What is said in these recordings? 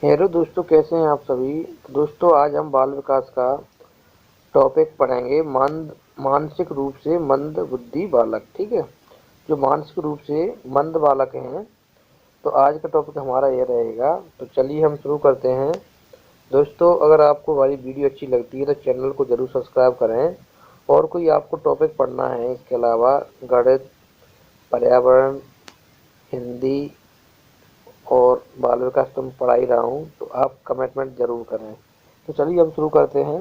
Hello दोस्तों, कैसे हैं आप सभी। दोस्तों, आज हम बाल विकास का टॉपिक पढ़ेंगे। मानसिक रूप से मंद बुद्धि बालक। ठीक है। जो मानसिक रूप से मंद बालक हैं, तो आज का टॉपिक हमारा ये रहेगा। तो चलिए हम शुरू करते हैं। दोस्तों, अगर आपको हमारी वीडियो अच्छी लगती है तो चैनल को जरूर सब्सक्राइब करें। और कोई आपको टॉपिक पढ़ना है इसके अलावा, गणित, पर्यावरण, हिंदी और बाल विकास तो मैं पढ़ा ही रहा हूँ, तो आप कमेंटमेंट जरूर करें। तो चलिए हम शुरू करते हैं।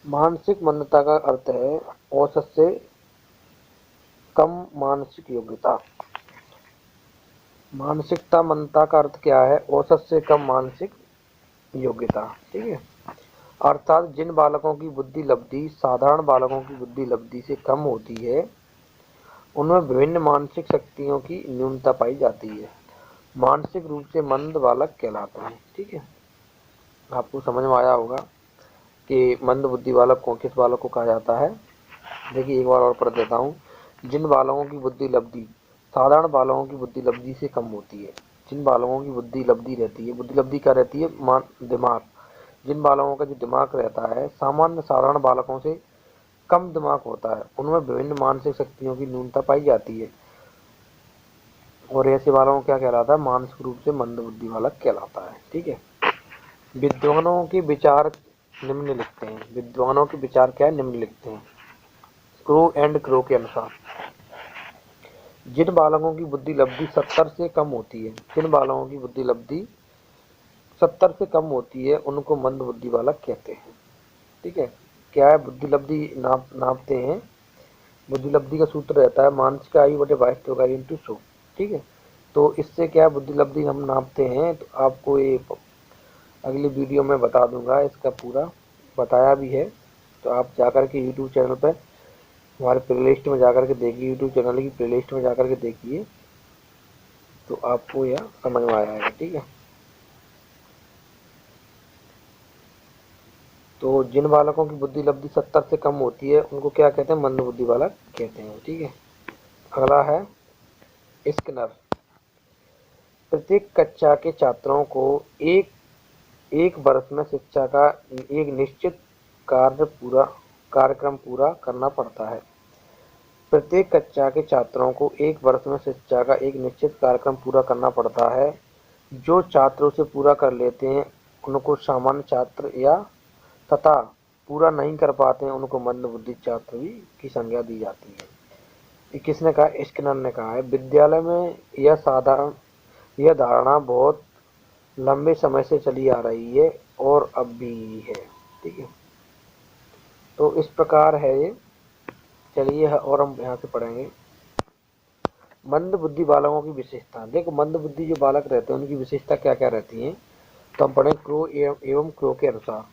मानसिक मंदता का अर्थ है औसत से कम मानसिक योग्यता। मानसिकता मंदता का अर्थ क्या है? औसत से कम मानसिक योग्यता। ठीक है। अर्थात जिन बालकों की बुद्धि लब्धि साधारण बालकों की बुद्धि लब्धि से कम होती है, उनमें विभिन्न मानसिक शक्तियों की न्यूनता पाई जाती है। मानसिक रूप से मंद बालक कहलाते हैं। ठीक है। आपको समझ में आया होगा कि मंद बुद्धि बालक को किस बालक को कहा जाता है। देखिए, एक बार और पढ़ देता हूँ। जिन बालकों की बुद्धि लब्धि साधारण बालकों की बुद्धि लब्धि से कम होती है। जिन बालकों की बुद्धि लब्धि रहती है, बुद्धि लब्धि क्या रहती है? दिमाग। जिन बालकों का जो दिमाग रहता है सामान्य साधारण बालकों से कम दिमाग होता है, उनमें विभिन्न मानसिक शक्तियों की न्यूनता पाई जाती है। और ऐसे बालकों को क्या कहलाता है? मानसिक रूप से मंद बुद्धि बालक कहलाता है। ठीक है। विद्वानों के विचार निम्न लिखते हैं। विद्वानों के विचार क्या है? निम्न लिखते हैं। क्रो एंड क्रो के अनुसार, जिन बालकों की बुद्धि लब्धि 70 से कम होती है, जिन बालकों की बुद्धि लब्धि 70 से कम होती है, उनको मंद बुद्धि बालक कहते हैं। ठीक है। क्या है? बुद्धि लब्धि नापते हैं। बुद्धि लब्धि का सूत्र रहता है मानसिक आयु बटे वास्तविक आयु इंटू 100। ठीक है। तो इससे क्या बुद्धि लब्धि हम नापते हैं, तो आपको ये अगली वीडियो में बता दूंगा। इसका पूरा बताया भी है। तो आप जाकर के यूट्यूब चैनल पर हमारे प्लेलिस्ट में जाकर के देखिए। यूट्यूब चैनल की प्लेलिस्ट में जाकर के देखिए, तो आपको यह समझ में आएगा। ठीक है। तो जिन बालकों की बुद्धि लब्धि 70 से कम होती है, उनको क्या कहते हैं? मंद बुद्धि बालक कहते हैं। ठीक है। अगला है स्किनर। प्रत्येक कक्षा के छात्रों को एक एक वर्ष में शिक्षा का एक निश्चित कार्यक्रम पूरा करना पड़ता है। प्रत्येक कक्षा के छात्रों को एक वर्ष में शिक्षा का एक निश्चित कार्यक्रम पूरा करना पड़ता है। जो छात्र उसे पूरा कर लेते हैं, उनको सामान्य छात्र या तथा पूरा नहीं कर पाते हैं, उनको मंद बुद्धि छात्र भी की संज्ञा दी जाती है। ये किसने कहा? स्किनर ने कहा है। विद्यालय में यह धारणा बहुत लंबे समय से चली आ रही है और अब भी है। ठीक है। तो इस प्रकार है ये। चलिए और हम यहाँ से पढ़ेंगे। मंद बुद्धि बालकों की विशेषता। देखो, मंद बुद्धि जो बालक रहते हैं उनकी विशेषता क्या क्या रहती है, तो हम पढ़ें। क्रो एवं क्रो के अनुसार,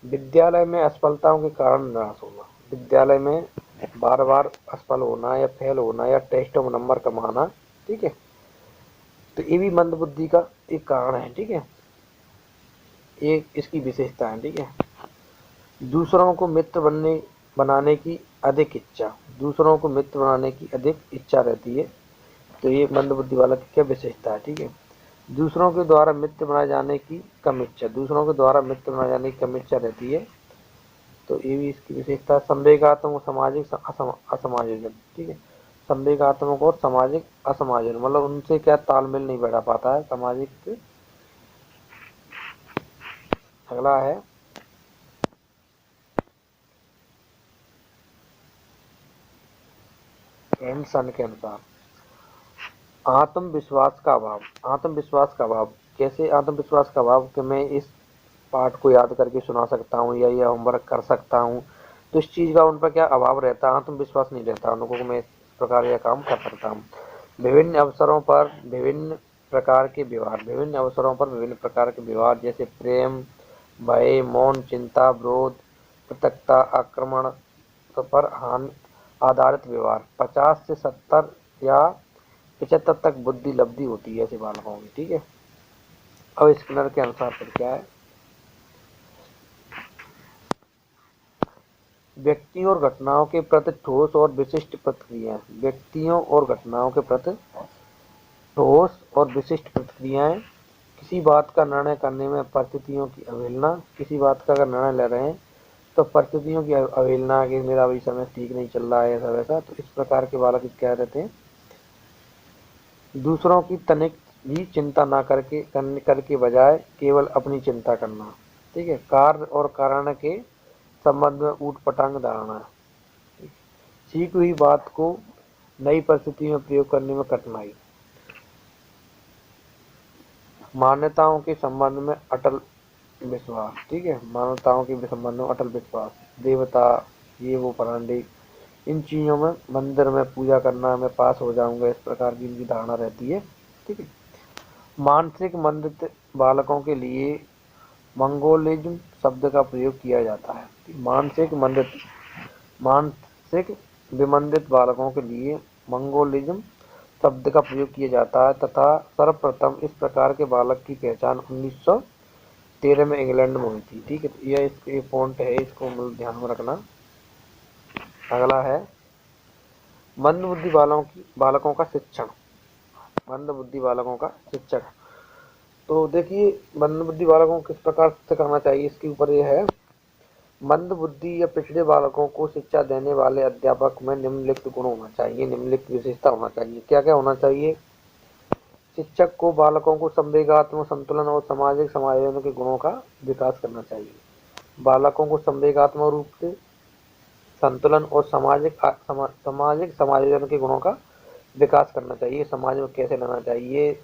विद्यालय में असफलताओं के कारण निराश होना। विद्यालय में बार बार असफल होना या फेल होना या टेस्टों में नंबर कम आना। ठीक है। तो ये भी मंद बुद्धि का एक कारण है। ठीक है। ये इसकी विशेषता है। ठीक है। दूसरों को मित्र बनाने की अधिक इच्छा। दूसरों को मित्र बनाने की अधिक इच्छा रहती है। तो ये मंद बुद्धि वाला की क्या विशेषता है। ठीक है। दूसरों के द्वारा मित्र बनाए जाने की कम इच्छा। दूसरों के द्वारा मित्र बनाए जाने की कम इच्छा रहती है। तो ये भी इसकी विशेषता है। संवेगात्मक सामाजिक असमायोजन। ठीक है। संवेगात्मक और सामाजिक असमायोजन, मतलब उनसे क्या तालमेल नहीं बैठा पाता है सामाजिक। अगला है एंडसन के अनुसार आत्मविश्वास का अभाव। आत्मविश्वास का अभाव कैसे? आत्मविश्वास का अभाव कि मैं इस पाठ को याद करके सुना सकता हूँ या यह होमवर्क कर सकता हूँ, तो इस चीज़ का उन पर क्या अभाव रहता है? आत्मविश्वास नहीं रहता उनको कि मैं इस प्रकार यह काम कर सकता हूँ। विभिन्न अवसरों पर विभिन्न प्रकार के व्यवहार। विभिन्न अवसरों पर विभिन्न प्रकार के व्यवहार, जैसे प्रेम, भय, मौन, चिंता, विरोध, पृथकता, आक्रमण पर हानि आधारित व्यवहार 50 से 70 या 75 तक बुद्धि लब्धि होती है ऐसे बालकों की। ठीक है। अब स्किनर के अनुसार फिर क्या है? व्यक्तियों और घटनाओं के प्रति ठोस और विशिष्ट प्रतिक्रिया। व्यक्तियों और घटनाओं के प्रति ठोस और विशिष्ट प्रतिक्रियाएं, किसी बात का निर्णय करने में परिस्थितियों की अवहेलना, किसी बात का अगर निर्णय ले रहे हैं तो परिस्थितियों की अवहेलना कि मेरा अभी समय ठीक नहीं चल रहा है ऐसा वैसा, तो इस प्रकार के बालक क्या रहते हैं, दूसरों की तनिक भी चिंता ना करके बजाय केवल अपनी चिंता करना। ठीक है। कार्य और कारण के संबंध में ऊट पटांग धारणा, सीखी हुई बात को नई परिस्थिति में प्रयोग करने में कठिनाई, मान्यताओं के संबंध में अटल विश्वास। ठीक है। मान्यताओं के संबंध में अटल विश्वास, देवता ये वो फलांडी, इन चीजों में मंदिर में पूजा करना, मैं पास हो जाऊंगा, इस प्रकार की इनकी धारणा रहती है। ठीक है। मानसिक मंदित बालकों के लिए मंगोलिज्म शब्द का प्रयोग किया जाता है। मानसिक विमंदित बालकों के लिए मंगोलिज्म शब्द का प्रयोग किया जाता है तथा सर्वप्रथम इस प्रकार के बालक की पहचान 1913 में इंग्लैंड में हुई थी। ठीक है। यह इसके पॉइंट है, इसको मतलब ध्यान में रखना। अगला है मंदबुद्धि बालकों का शिक्षण। मंदबुद्धि बालकों का शिक्षक, तो देखिए मंदबुद्धि बालकों को किस प्रकार से करना चाहिए, इसके ऊपर यह है। मंदबुद्धि या पिछड़े बालकों को शिक्षा देने वाले अध्यापक में निम्नलिखित गुण होना चाहिए, निम्नलिखित विशेषता होना चाहिए। क्या क्या होना चाहिए? शिक्षक को बालकों को संवेगात्मक संतुलन और सामाजिक समायोजन के गुणों का विकास करना चाहिए। बालकों को संवेगात्मक रूप से संतुलन और सामाजिक समायोजन के गुणों का विकास करना चाहिए। समाज में कैसे रहना चाहिए,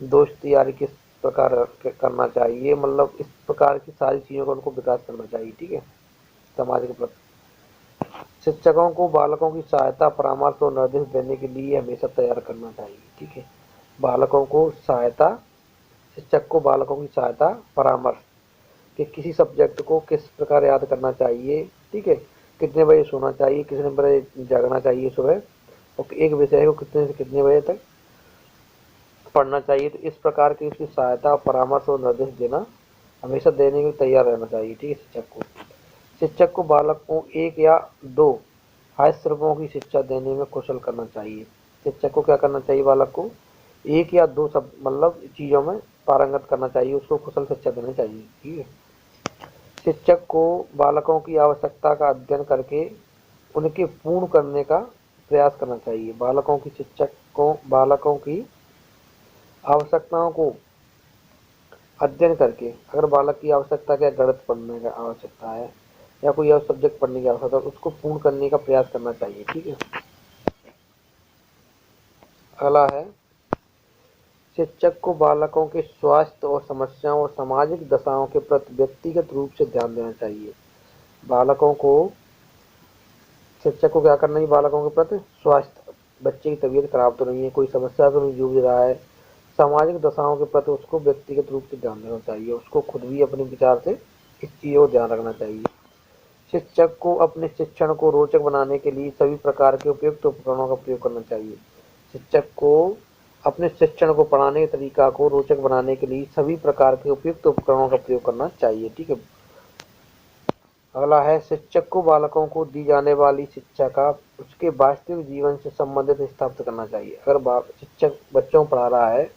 दोस्त यारी किस प्रकार करना चाहिए, मतलब इस प्रकार की सारी चीज़ों का उनको विकास करना चाहिए। ठीक है। समाज के प्रति शिक्षकों को बालकों की सहायता, परामर्श और निर्देश देने के लिए हमेशा तैयार करना चाहिए। ठीक है। बालकों को सहायता, शिक्षक को बालकों की सहायता, परामर्श कि किसी सब्जेक्ट को किस प्रकार याद करना चाहिए। ठीक है। कितने बजे सोना चाहिए, कितने बजे जागना चाहिए सुबह, और एक विषय को कितने से कितने बजे तक पढ़ना चाहिए। तो इस प्रकार की उसकी सहायता, परामर्श और निर्देश देना, हमेशा देने के लिए तैयार रहना चाहिए। ठीक है। शिक्षक को बालक को एक या दो हास्यरूपों की शिक्षा देने में कुशल करना चाहिए। शिक्षक को क्या करना चाहिए, बालक को एक या दो सब मतलब चीज़ों में पारंगत करना चाहिए, उसको कुशल शिक्षा देनी चाहिए। ठीक है। शिक्षक को बालकों की आवश्यकता का अध्ययन करके उनके पूर्ण करने का प्रयास करना चाहिए। बालकों की आवश्यकताओं को अध्ययन करके, अगर बालक की आवश्यकता क्या, गणित पढ़ने का आवश्यकता है या कोई और सब्जेक्ट पढ़ने की आवश्यकता है, उसको पूर्ण करने का प्रयास करना चाहिए। ठीक है। अगला है शिक्षक को बालकों के स्वास्थ्य और समस्याओं और सामाजिक दशाओं के प्रति व्यक्तिगत रूप से ध्यान देना चाहिए। बालकों को शिक्षक को क्या करना है, बालकों के प्रति स्वास्थ्य, बच्चे की तबीयत खराब तो नहीं है, कोई समस्या तो नहीं जूझ रहा है, सामाजिक दशाओं के प्रति उसको व्यक्तिगत रूप से ध्यान देना चाहिए। उसको खुद भी अपने विचार से इस चीज़ को ध्यान रखना चाहिए। शिक्षक को अपने शिक्षण को रोचक बनाने के लिए सभी प्रकार के उपयुक्त उपकरणों का प्रयोग करना चाहिए। शिक्षक को अपने शिक्षण को पढ़ाने के तरीका को रोचक बनाने के लिए सभी प्रकार के उपयुक्त उपकरणों का प्रयोग करना चाहिए। ठीक है। अगला है शिक्षक को बालकों को दी जाने वाली शिक्षा का उसके वास्तविक जीवन से संबंधित स्थापित करना चाहिए। अगर शिक्षक बच्चों को पढ़ा रहा है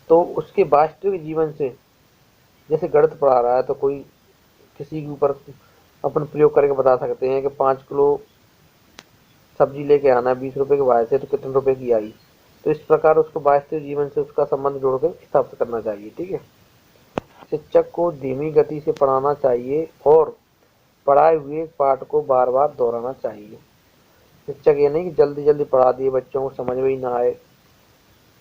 तो उसके वास्तविक जीवन से, जैसे गणित पढ़ा रहा है तो कोई किसी के ऊपर अपन प्रयोग करके बता सकते हैं कि 5 किलो सब्जी लेके आना है 20 रुपए के भाव से, तो कितने रुपए की आई। तो इस प्रकार उसको वास्तविक जीवन से उसका संबंध जोड़कर स्थापित करना चाहिए। ठीक है। शिक्षक को धीमी गति से पढ़ाना चाहिए और पढ़ाए हुए पाठ को बार बार दोहराना चाहिए। शिक्षक ये नहीं कि जल्दी जल्दी पढ़ा दिए, बच्चों को समझ में ही ना आए।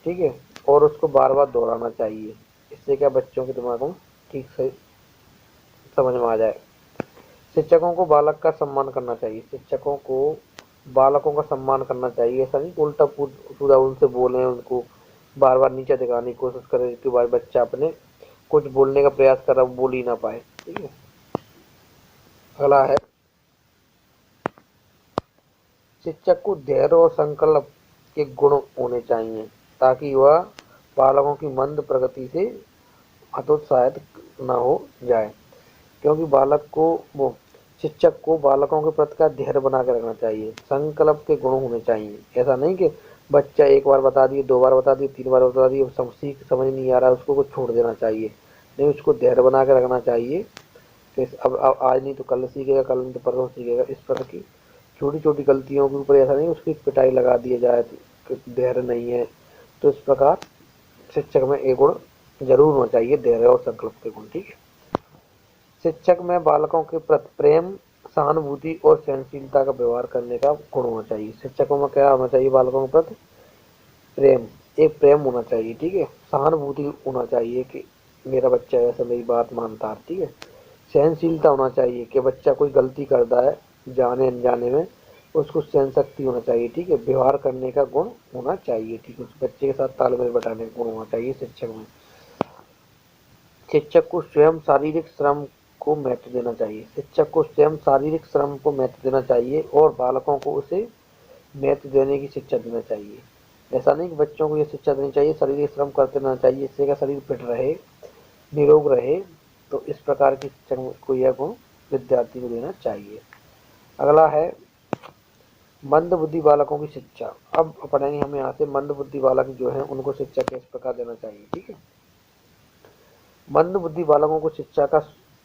ठीक है। और उसको बार बार दोहराना चाहिए, इससे क्या बच्चों के दिमाग में ठीक से समझ में आ जाए। शिक्षकों को बालक का सम्मान करना चाहिए। शिक्षकों को बालकों का सम्मान करना चाहिए, ऐसा नहीं उल्टा सीधा उनसे बोले, उनको बार बार नीचे दिखाने की कोशिश करे कि भाई बच्चा अपने कुछ बोलने का प्रयास कर रहा, बोल ही ना पाए। ठीक है। अगला है शिक्षक को धैर्य और संकल्प के गुण होने चाहिए ताकि वह बालकों की मंद प्रगति से हतोत्साहित न हो जाए। क्योंकि शिक्षक को बालकों के प्रति का धैर्य बना के रखना चाहिए, संकल्प के गुण होने चाहिए। ऐसा नहीं कि बच्चा एक बार बता दिए, 2 बार बता दिए, 3 बार बता दिए, समझ नहीं आ रहा है, उसको कुछ छोड़ देना चाहिए। नहीं, उसको धैर्य बना के रखना चाहिए कि अब आज नहीं तो कल सीखेगा, कल नहीं तो परसों सीखेगा। इस तरह की छोटी छोटी गलतियों के ऊपर ऐसा नहीं उसकी पिटाई लगा दिया जाए कि धैर्य नहीं है। तो इस प्रकार शिक्षक में एक गुण जरूर होना चाहिए, धैर्य और संकल्प के गुण। ठीक है। शिक्षक में बालकों के प्रति प्रेम, सहानुभूति और सहनशीलता का व्यवहार करने का गुण होना चाहिए। शिक्षकों में क्या होना चाहिए? बालकों के प्रति प्रेम, एक प्रेम होना चाहिए। ठीक है। सहानुभूति होना चाहिए कि मेरा बच्चा ऐसा मेरी बात मानता है। ठीक है। सहनशीलता होना चाहिए कि बच्चा कोई गलती करता है जाने अनजाने में, उसको सहन शक्ति होना चाहिए। ठीक है। व्यवहार करने का गुण होना चाहिए। ठीक है। उस बच्चे के साथ तालमेल बैठाने का गुण होना चाहिए शिक्षक में। शिक्षक को स्वयं शारीरिक श्रम को महत्व देना चाहिए। शिक्षक को स्वयं शारीरिक श्रम को महत्व देना चाहिए और बालकों को उसे महत्व देने की शिक्षा देना चाहिए। ऐसा नहीं कि बच्चों को ये शिक्षा देनी चाहिए शारीरिक श्रम करते रहना चाहिए, इससे का शरीर फिट रहे, निरोग रहे। तो इस प्रकार की शिक्षा को यह गुण विद्यार्थी को देना चाहिए। अगला है मंद बुद्धि बालकों की शिक्षा। अब पढ़ेंगे हम यहाँ से मंद बुद्धि बालक जो है उनको शिक्षा किस प्रकार देना चाहिए। ठीक है। मंद बुद्धि बालकों को शिक्षा का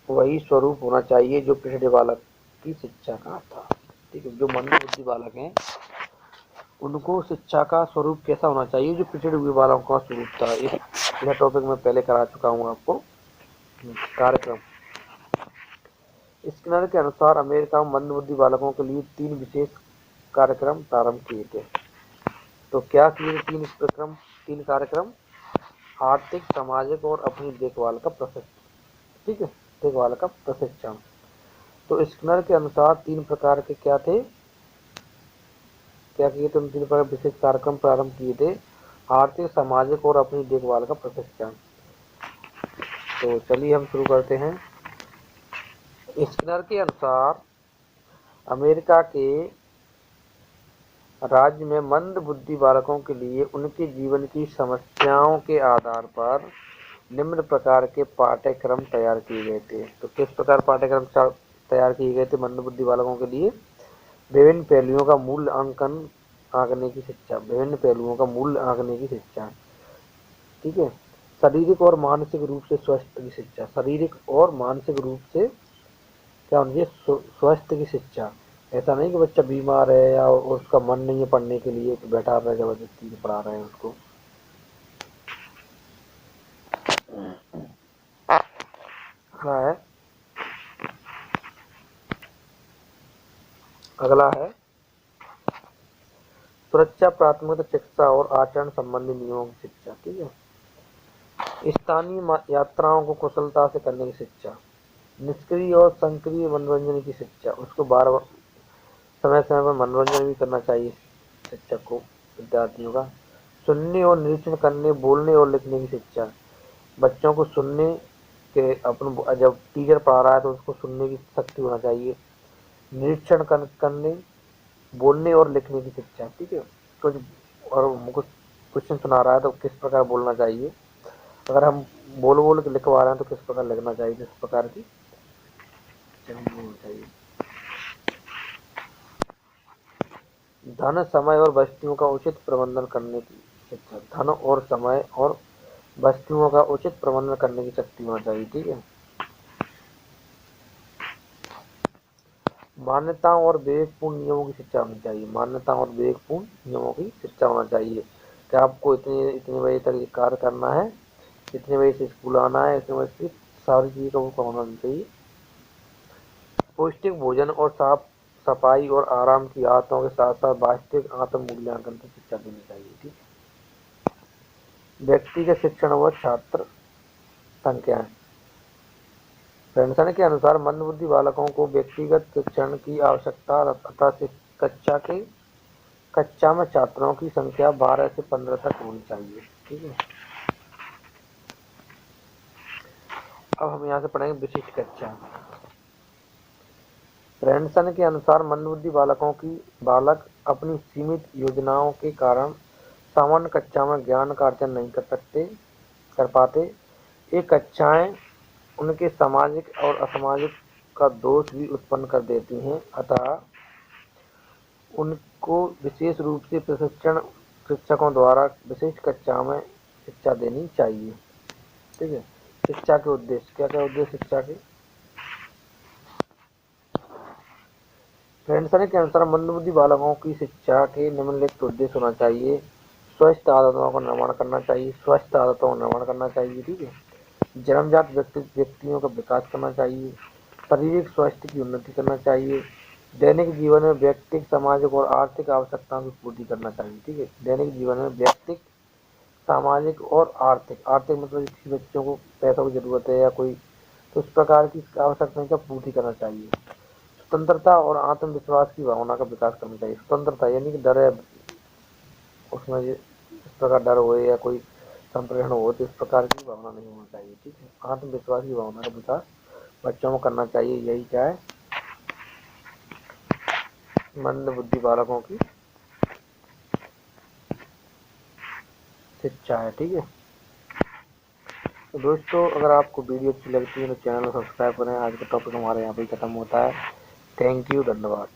वही स्वरूप होना चाहिए जो पिछड़े बालक की शिक्षा का था। ठीक है। जो मंद बुद्धि बालक हैं उनको शिक्षा का स्वरूप कैसा होना चाहिए? जो पिछड़े हुए बालकों का स्वरूप था। यह टॉपिक मैं पहले करा चुका हूँ आपको कार्यक्रम। स्किनर के अनुसार अमेरिका में मंद बुद्धि बालकों के लिए 3 विशेष कार्यक्रम प्रारंभ किए थे। तो क्या किए? 3 कार्यक्रम। आर्थिक, सामाजिक और अपनी देखभाल का प्रशिक्षण। ठीक है। देखभाल का प्रशिक्षण। तो स्किनर के अनुसार 3 प्रकार के क्या थे? क्या किए थे? 3 प्रकार विशेष कार्यक्रम प्रारंभ किए थे। आर्थिक, सामाजिक और अपनी देखभाल का प्रशिक्षण। तो चलिए हम शुरू करते हैं। स्किनर के अनुसार अमेरिका के राज्य में मंद बुद्धि बालकों के लिए उनके जीवन की समस्याओं के आधार पर निम्न प्रकार के पाठ्यक्रम तैयार किए गए थे। तो किस प्रकार पाठ्यक्रम तैयार किए गए थे मंद बुद्धि बालकों के लिए? विभिन्न पहलुओं का मूल्यांकन आंकने की शिक्षा। विभिन्न पहलुओं का मूल्य आंकने की शिक्षा। ठीक है। शारीरिक और मानसिक रूप से स्वस्थ की शिक्षा। शारीरिक और मानसिक रूप से क्या होनी चाहिए? स्वस्थ की शिक्षा। ऐसा नहीं कि बच्चा बीमार है या उसका मन नहीं है पढ़ने के लिए तो बैठा रहे जबरदस्ती से पढ़ा रहे हैं उसको। है अगला है सुरक्षा, प्राथमिकता, चिकित्सा और आचरण संबंधी नियमों की शिक्षा। ठीक है। स्थानीय यात्राओं को कुशलता से करने की शिक्षा। निष्क्रिय और सक्रिय मनोरंजन की शिक्षा। उसको बार बार समय समय पर मनोरंजन भी करना चाहिए शिक्षक को विद्यार्थियों का। सुनने और निरीक्षण करने, बोलने और लिखने की शिक्षा। बच्चों को सुनने के अपन जब टीचर पढ़ा रहा है तो उसको सुनने की शक्ति होना चाहिए। निरीक्षण करने, बोलने और लिखने की शिक्षा। ठीक है। कुछ और कुछ क्वेश्चन सुना रहा है तो किस प्रकार बोलना चाहिए, अगर हम बोल बोल के लिखवा रहे हैं तो किस प्रकार लिखना चाहिए, इस प्रकार की होना चाहिए। धन, समय और वस्तुओं का उचित प्रबंधन करने की शिक्षा। धन और समय और वस्तुओं का उचित प्रबंधन करने की शक्ति होना चाहिए। ठीक है। मान्यताओं और विवेकपूर्ण नियमों की शिक्षा होनी चाहिए। मान्यताओं और विवेकपूर्ण नियमों की शिक्षा होना चाहिए कि आपको इतने इतने बजे तक ये कार्य करना है, इतने बजे से स्कूल आना है, इतने बजे से सारी चीज़ का वो होना चाहिए। पौष्टिक भोजन और साफ सफाई और आराम की आदतों के साथ साथ वास्तविक आत्म मूल्यांकन की शिक्षा देनी चाहिए। ठीक है। व्यक्तिगत शिक्षण व छात्र संख्याएं। पेंशन के अनुसार मंदबुद्धि बालकों को व्यक्तिगत शिक्षण की आवश्यकता तथा कक्षा में छात्रों की संख्या 12 से 15 तक होनी चाहिए। ठीक है। अब हम यहाँ से पढ़ेंगे विशिष्ट कक्षा। ब्रैनसन के अनुसार मंदबुद्धि बालक अपनी सीमित योजनाओं के कारण सामान्य कक्षा में ज्ञान का अर्जन नहीं कर पाते। ये कक्षाएं उनके सामाजिक और असामाजिक का दोष भी उत्पन्न कर देती हैं, अतः उनको विशेष रूप से प्रशिक्षण शिक्षकों द्वारा विशिष्ट कक्षा में शिक्षा देनी चाहिए। ठीक है। शिक्षा के उद्देश्य, क्या क्या उद्देश्य शिक्षा के? फ्रेंडसन के अनुसार मंदबुद्धि बालकों की शिक्षा के निम्नलिखित उद्देश्य होना चाहिए। स्वस्थ आदतों का निर्माण करना चाहिए, स्वस्थ आदतों का निर्माण करना चाहिए। ठीक है। जन्मजात व्यक्तियों का विकास करना चाहिए, शारीरिक स्वास्थ्य की उन्नति करना चाहिए, दैनिक जीवन में व्यक्तिगत, सामाजिक और आर्थिक आवश्यकताओं की पूर्ति करना चाहिए। ठीक है। दैनिक जीवन में व्यक्तिगत, सामाजिक और आर्थिक, आर्थिक मतलब किसी बच्चों को पैसों की जरूरत है या कोई, तो इस प्रकार की आवश्यकताओं का पूर्ति करना चाहिए। स्वतंत्रता और आत्मविश्वास की भावना का विकास करना चाहिए। स्वतंत्रता यानी कि डर है उसमें, इस प्रकार डर हो या कोई संप्रेषण हो तो इस प्रकार की भावना नहीं होना चाहिए। ठीक है। आत्मविश्वास की भावना का विकास बच्चों को करना चाहिए। यही क्या है? मंद बुद्धि बालकों की शिक्षा है। ठीक है। तो दोस्तों, अगर आपको वीडियो अच्छी लगती है तो चैनल को सब्सक्राइब करें। आज का टॉपिक हमारे यहाँ पे खत्म होता है। थैंक यू, धन्यवाद।